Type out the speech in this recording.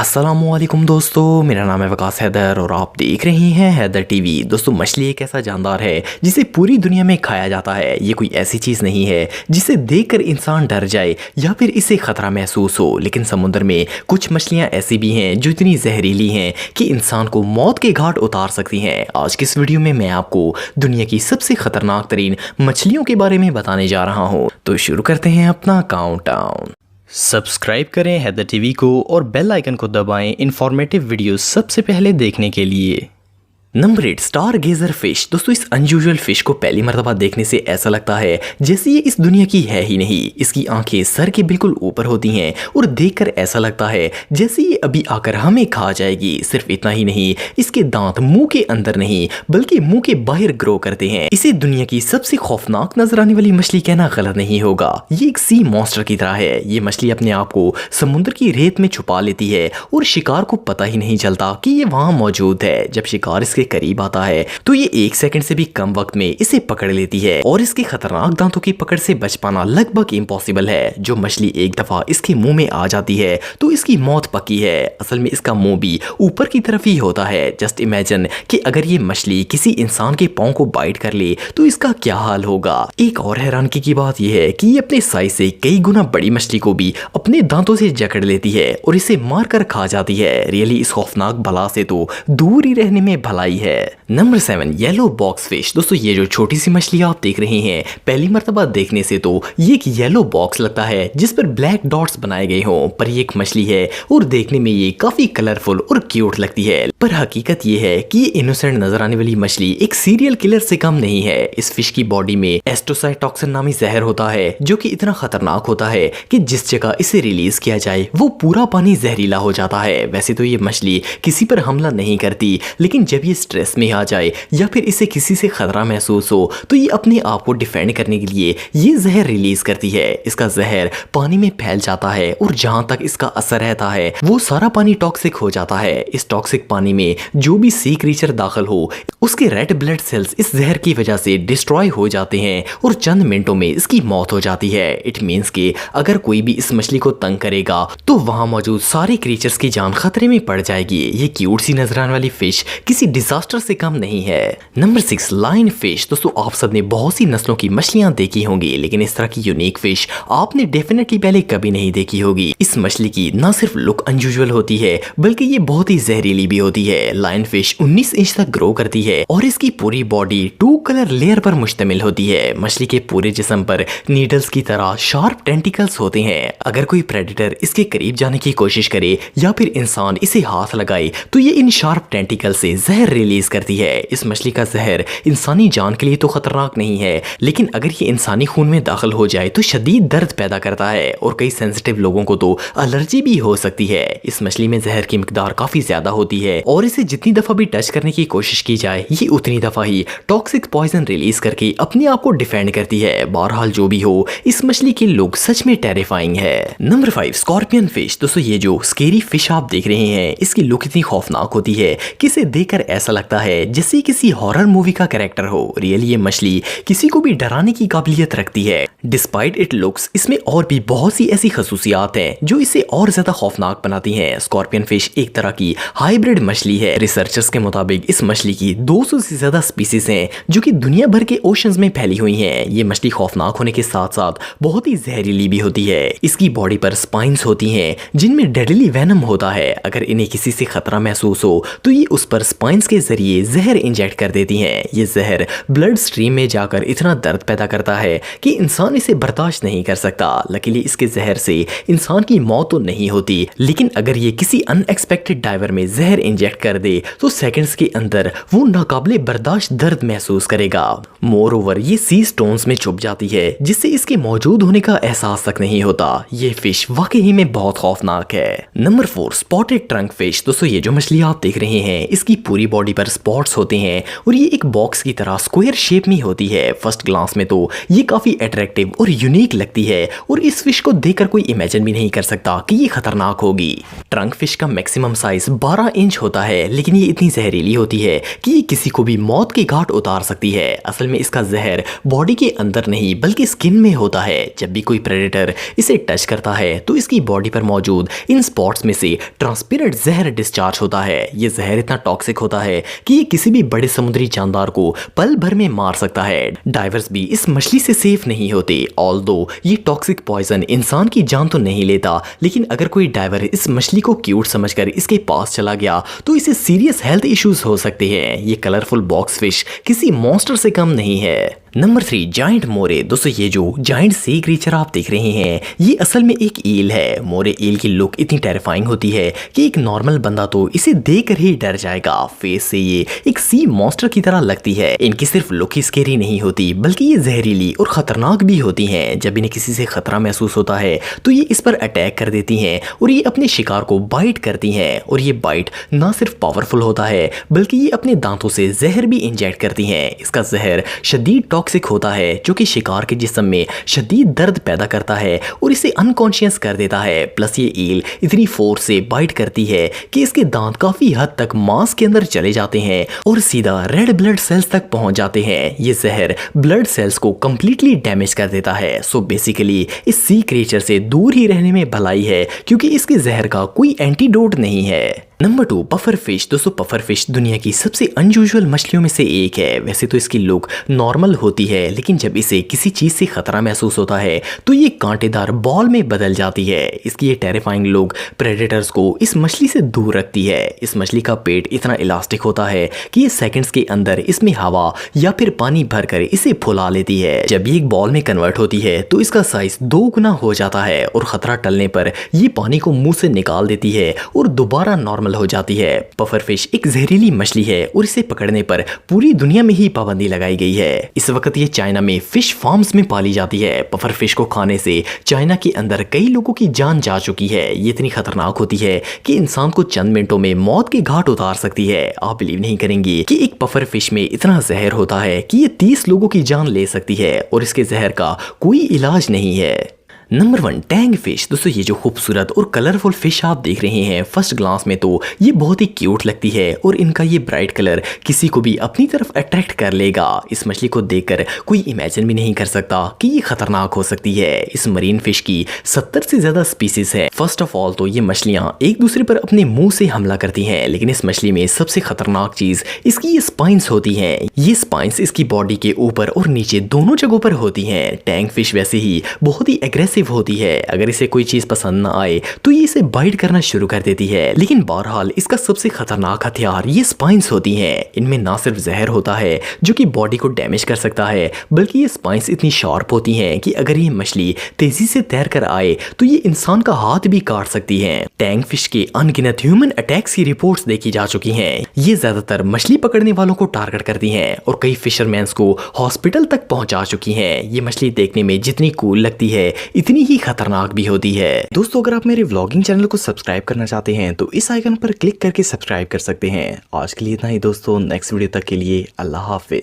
अस्सलामुअलैकुम दोस्तों, मेरा नाम है वकास हैदर और आप देख रहे हैं हैदर टीवी। दोस्तों, मछली एक ऐसा जानदार है जिसे पूरी दुनिया में खाया जाता है। ये कोई ऐसी चीज़ नहीं है जिसे देखकर इंसान डर जाए या फिर इसे खतरा महसूस हो। लेकिन समुद्र में कुछ मछलियाँ ऐसी भी हैं जो इतनी जहरीली हैं कि इंसान को मौत के घाट उतार सकती हैं। आज की इस वीडियो में मैं आपको दुनिया की सबसे खतरनाक तरीन मछलियों के बारे में बताने जा रहा हूँ। तो शुरू करते हैं अपना काउंटडाउन। सब्सक्राइब करें हैदर टीवी को और बेल आइकन को दबाएं इन्फॉर्मेटिव वीडियोस सबसे पहले देखने के लिए। Number 8, star गेजर fish. दोस्तों, इस अनयूजुअल फिश को पहली मर्तबा देखने से ऐसा लगता है जैसे ये इस दुनिया की है ही नहीं। इसकी आंखें सर के बिल्कुल ऊपर होती हैं और देखकर ऐसा लगता है जैसे ये अभी आकर हमें खा जाएगी। सिर्फ इतना ही नहीं, इसके दांत मुंह के अंदर नहीं बल्कि मुंह के बाहर ग्रो करते हैं। इसे दुनिया की सबसे खौफनाक नजर आने वाली मछली कहना गलत नहीं होगा। ये एक सी मॉन्स्टर की तरह है। ये मछली अपने आप को समुद्र की रेत में छुपा लेती है और शिकार को पता ही नहीं चलता कि ये वहां मौजूद है। जब शिकार इसके करीब आता है तो ये 1 सेकंड से भी कम वक्त में इसे पकड़ लेती है और इसके खतरनाक दांतों की पकड़ से बच पाना लगभग इम्पॉसिबल है। जो मछली एक दफा इसके मुंह में आ जाती है तो इसकी मौत पक्की है। असल में इसका मुंह भी ऊपर की तरफ ही होता है। जस्ट इमेजिन कि अगर ये मछली किसी इंसान के पांव को बाइट कर ले तो इसका क्या हाल होगा। एक और हैरानगी की बात यह है कि ये अपने साइज से कई गुना बड़ी मछली को भी अपने दांतों से जकड़ लेती है और इसे मारकर खा जाती है। रियली इस खौफनाक बला से तो दूर ही रहने में भलाई है। Number 7, yellow box fish. दोस्तों, ये जो छोटी सी मछली आप देख रहे हैं, पहली मर्तबा देखने से तो ये एक येलो बॉक्स लगता है जिस पर ब्लैक डॉट्स बनाए गए हों, पर ये एक मछली है और देखने में ये काफी कलरफुल और क्यूट लगती है। पर हकीकत ये है कि ये इनोसेंट नजर आने वाली मछली एक सीरियल किलर से कम नहीं है। इस फिश की बॉडी में एस्टोसाइटोक्सिन नामी जहर होता है जो कि इतना खतरनाक होता है कि जिस जगह इसे रिलीज किया जाए वो पूरा पानी जहरीला हो जाता है। वैसे तो ये मछली किसी पर हमला नहीं करती, लेकिन जब ये स्ट्रेस में आ जाए या फिर इसे किसी से खतरा महसूस हो तो ये अपने आप को डिफेंड करने के लिए ये जहर रिलीज करती है। इसका जहर पानी में फैल जाता है और जहां तक इसका असर रहता है वो सारा पानी टॉक्सिक हो जाता है। इस टॉक्सिक पानी में जो भी सी क्रीचर दाखिल हो उसके रेड ब्लड सेल्स इस जहर की वजह से डिस्ट्रॉय हो जाते हैं और चंद मिनटों में इसकी मौत हो जाती है। इट मींस कि अगर कोई भी इस मछली को तंग करेगा तो वहां मौजूद सारे क्रीचर्स की जान खतरे में पड़ जाएगी। ये क्यूट सी नजर आने वाली फिश किसी डिजास्टर से कम नहीं है। Number 6, line fish. दोस्तों, आप सबने बहुत सी नस्लों की मछलियां देखी होंगी, लेकिन इस तरह की यूनिक फिश आपने डेफिनेटली पहले कभी नहीं देखी होगी। इस मछली की न सिर्फ लुक अनयूजुअल होती है बल्कि ये बहुत ही जहरीली भी होती है। लाइन फिश 19 इंच तक ग्रो करती है और इसकी पूरी बॉडी 2 कलर लेयर पर मुश्तमिल होती है। मछली के पूरे जिस्म पर नीडल्स की तरह शार्प टेंटिकल्स होते हैं। अगर कोई प्रेडेटर इसके करीब जाने की कोशिश करे या फिर इंसान इसे हाथ लगाए तो ये इन शार्प टेंटिकल से जहर रिलीज करती है। इस मछली का जहर इंसानी जान के लिए तो खतरनाक नहीं है, लेकिन अगर ये इंसानी खून में दाखिल हो जाए तो शदीद दर्द पैदा करता है और कई सेंसिटिव लोगों को तो एलर्जी भी हो सकती है। इस मछली में जहर की मिकदार काफी ज्यादा होती है और इसे जितनी दफा भी टच करने की कोशिश की जाए ये उतनी दफा ही टॉक्सिक पॉइजन रिलीज करके अपने आप को डिफेंड करती है। बहरहाल जो भी हो, इस मछली के लुक सच में टेरिफाइंग है। Number 5, scorpion fish. दोस्तों, ये जो स्केरी फिश आप देख रहे हैं इसकी लुक इतनी खौफनाक होती है कि इसे देखकर ऐसा लगता है जैसे किसी हॉरर मूवी का कैरेक्टर हो। रियली ये मछली किसी को भी डराने की काबिलियत रखती है। डिस्पाइट इट लुक्स, इसमें और भी बहुत सी ऐसी खसूसियात हैं जो इसे और ज्यादा खौफनाक बनाती हैं। स्कॉर्पियन फिश एक तरह की हाइब्रिड मछली है। रिसर्चर्स के मुताबिक इस मछली की 200 से ज्यादा स्पीसीज हैं जो कि दुनिया भर के ओशंस में फैली हुई हैं। ये मछली खौफनाक होने के साथ साथ बहुत ही जहरीली भी होती है। इसकी बॉडी पर स्पाइंस होती हैं जिनमें डेडली वेनम होता है। अगर इन्हें किसी से खतरा महसूस हो तो ये उस पर स्पाइंस के जरिए जहर इंजेक्ट कर देती हैं। ये जहर ब्लड स्ट्रीम में जाकर इतना दर्द पैदा करता है कि इंसान इसे बर्दाश्त नहीं कर सकता। लकीली इसके जहर से इंसान की मौत तो नहीं होती, लेकिन अगर ये किसी अनएक्सपेक्टेड डाइवर में जहर इंजेक्ट कर दे तो सेकंड्स के अंदर वो नाकाबिले बर्दाश्त दर्द महसूस करेगा। मोर ओवर ये सी स्टोन्स में छुप जाती है जिससे इसके मौजूद होने का एहसास तक नहीं होता। ये फिश वाकई में बहुत खौफनाक है। Number 4, spotted trunk fish. दोस्तों, ये जो मछली आप देख रहे हैं इसकी पूरी बॉडी पर स्पॉट्स होते हैं और ये एक बॉक्स की तरह स्क्वायर शेप में होती है। फर्स्ट ग्लांस में तो ये काफी अट्रैक्टिव और यूनिक लगती है और इस फिश को देखकर कोई इमेजिन भी नहीं कर सकता कि ये खतरनाक होगी। ट्रंक फिश का मैक्सिमम साइज 12 इंच होता है, लेकिन ये इतनी जहरीली होती है कि ये किसी को भी मौत के घाट उतार सकती है। असल में इसका जहर बॉडी के अंदर नहीं बल्कि स्किन में होता है। जब भी कोई प्रेडेटर इसे टच करता है तो इसकी बॉडी पर मौजूद इन स्पॉट्स में से ट्रांसपेरेंट जहर डिस्चार्ज होता है। ये जहर इतना टॉक्सिक होता है कि ये किसी भी बड़े समुद्री जानदार को पल भर में मार सकता है। डाइवर्स भी इस मछली से सेफ नहीं होते। ऑल्दो ये टॉक्सिक पॉइजन इंसान की जान तो नहीं लेता, लेकिन अगर कोई डाइवर इस मछली को क्यूट समझकर इसके पास चला गया तो इसे सीरियस हेल्थ इश्यूज हो सकते हैं। ये कलरफुल बॉक्स फिश किसी मॉन्स्टर से कम नहीं है। नंबर 3, जाइंट मोरे। दोस्तों ये जो जाइंट सी क्रीचर आप देख रहे हैं ये असल में एक ईल है। मोरे ईल की लुक इतनी टेरिफाइंग होती है कि एक नॉर्मल बंदा तो इसे देखकर ही डर जाएगा। फेस से ये एक सी मॉन्स्टर की तरह लगती है। इनकी सिर्फ लुक ही स्केरी नहीं होती बल्कि ये जहरीली और खतरनाक भी होती हैं। जब इन्हें किसी से खतरा महसूस होता है तो ये इस पर अटैक कर देती हैं और ये अपने शिकार को बाइट करती हैं। और ये बाइट ना सिर्फ पावरफुल होता है बल्कि ये अपने दांतों से जहर भी इंजेक्ट करती हैं। इसका जहर शदीद टॉक्सिक होता है जो कि शिकार के जिस्म में शदीद दर्द पैदा करता है और इसे अनकॉन्शियस कर देता है। प्लस ये ईल इतनी फोर्स से बाइट करती है कि इसके दांत काफी हद तक मांस के अंदर चले जाते हैं और सीधा रेड ब्लड सेल्स तक पहुंच जाते हैं। ये जहर ब्लड सेल्स को कंप्लीटली डैमेज कर देता है। सो बेसिकली इस सी क्रीचर से दूर ही रहने में भलाई है क्योंकि इसके जहर का कोई एंटीडोट नहीं है। Number 2, puffer fish. दोस्तों पफर फिश दुनिया की सबसे अनयूजुअल मछलियों में से एक है। वैसे तो इसकी लुक नॉर्मल होती है, लेकिन जब इसे किसी चीज से खतरा महसूस होता है तो ये कांटेदार बॉल में बदल जाती है। इसकी ये टेरिफाइंग लुक प्रेडेटर्स को इस मछली से दूर रखती है। इस मछली का पेट इतना इलास्टिक होता है कि ये सेकंड्स के अंदर इसमें हवा या फिर पानी भरकर इसे फुला लेती है। जब ये एक बॉल में कन्वर्ट होती है तो इसका साइज 2 गुना हो जाता है और खतरा टलने पर ये पानी को मुंह से निकाल देती है और दोबारा नॉर्मल हो जाती है। पफर फिश एक जहरीली मछली है और इसे पकड़ने पर पूरी दुनिया में ही पाबंदी लगाई गई है। इस वक्त ये चाइना में फिश फार्म्स में पाली जाती है। पफर फिश को खाने से चाइना के अंदर कई लोगों की जान जा चुकी है। ये इतनी खतरनाक होती है कि इंसान को चंद मिनटों में मौत के घाट उतार सकती है। आप बिलीव नहीं करेंगे कि एक पफर फिश में इतना जहर होता है कि ये 30 लोगों की जान ले सकती है और इसके जहर का कोई इलाज नहीं है। Number 1, Tang fish. दोस्तों ये जो खूबसूरत और कलरफुल फिश आप देख रहे हैं फर्स्ट ग्लांस में तो ये बहुत ही क्यूट लगती है और इनका ये ब्राइट कलर किसी को भी अपनी तरफ अट्रैक्ट कर लेगा। इस मछली को देखकर कोई इमेजिन भी नहीं कर सकता कि ये खतरनाक हो सकती है। इस मरीन फिश की 70 से ज्यादा स्पीसीज है। फर्स्ट ऑफ ऑल तो ये मछलियां एक दूसरे पर अपने मुंह से हमला करती हैं, लेकिन इस मछली में सबसे खतरनाक चीज इसकी ये स्पाइंस होती हैं। ये स्पाइंस इसकी बॉडी के ऊपर और नीचे दोनों जगहों पर होती हैं। टैंग फिश वैसे ही बहुत ही एग्रेसिव होती है। अगर इसे कोई चीज पसंद ना आए तो ये इसे बाइट करना शुरू कर देती है। लेकिन बहरहाल इसका सबसे खतरनाक हथियार ये स्पाइंस होती हैं। इनमें ना सिर्फ जहर होता है जो कि बॉडी को डैमेज कर सकता है, बल्कि ये स्पाइंस इतनी शार्प होती हैं कि अगर ये मछली तेजी से तैर कर आए तो ये इंसान का हाथ भी काट सकती है। टैंग फिश के अनगिनत ह्यूमन अटैक्स की रिपोर्ट्स देखी जा चुकी हैं। ये ज्यादातर मछली पकड़ने वालों को टारगेट करती हैं और कई फिशरमैन्स को हॉस्पिटल तक पहुंचा चुकी हैं। ये मछली देखने में जितनी कूल लगती है इतनी ही खतरनाक भी होती है। दोस्तों अगर आप मेरे व्लॉगिंग चैनल को सब्सक्राइब करना चाहते हैं तो इस आइकन पर क्लिक करके सब्सक्राइब कर सकते हैं। आज के लिए इतना ही दोस्तों, नेक्स्ट वीडियो तक के लिए अल्लाह हाफिज।